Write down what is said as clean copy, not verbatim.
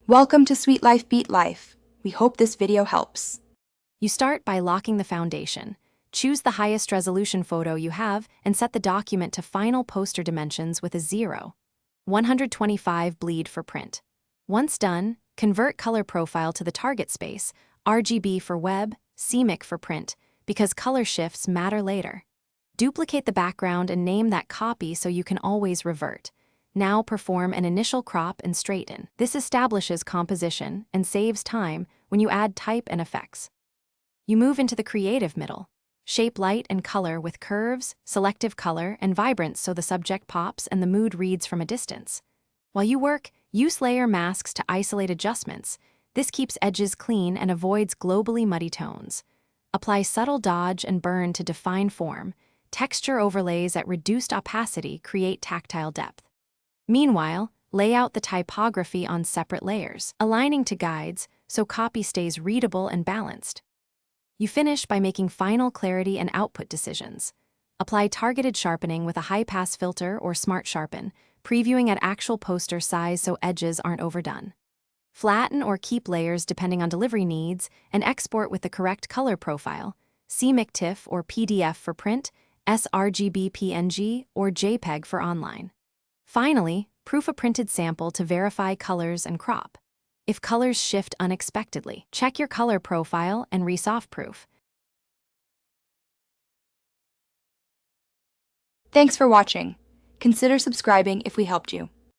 Welcome to Sweet Life Beat Life. We hope this video helps. You start by locking the foundation. Choose the highest resolution photo you have and set the document to final poster dimensions with a 0. 125 bleed for print. Once done, convert color profile to the target space, RGB for web, CMYK for print, because color shifts matter later. Duplicate the background and name that copy so you can always revert. Now perform an initial crop and straighten. This establishes composition and saves time when you add type and effects. You move into the creative middle. Shape light and color with curves, selective color, and vibrance so the subject pops and the mood reads from a distance. While you work, use layer masks to isolate adjustments. This keeps edges clean and avoids globally muddy tones. Apply subtle dodge and burn to define form. Texture overlays at reduced opacity create tactile depth. Meanwhile, lay out the typography on separate layers, aligning to guides so copy stays readable and balanced. You finish by making final clarity and output decisions. Apply targeted sharpening with a high-pass filter or smart sharpen, previewing at actual poster size so edges aren't overdone. Flatten or keep layers depending on delivery needs, and export with the correct color profile, CMYK TIFF or PDF for print, sRGB PNG, or JPEG for online. Finally, proof a printed sample to verify colors and crop. If colors shift unexpectedly, check your color profile and resoft proof. Thanks for watching. Consider subscribing if we helped you.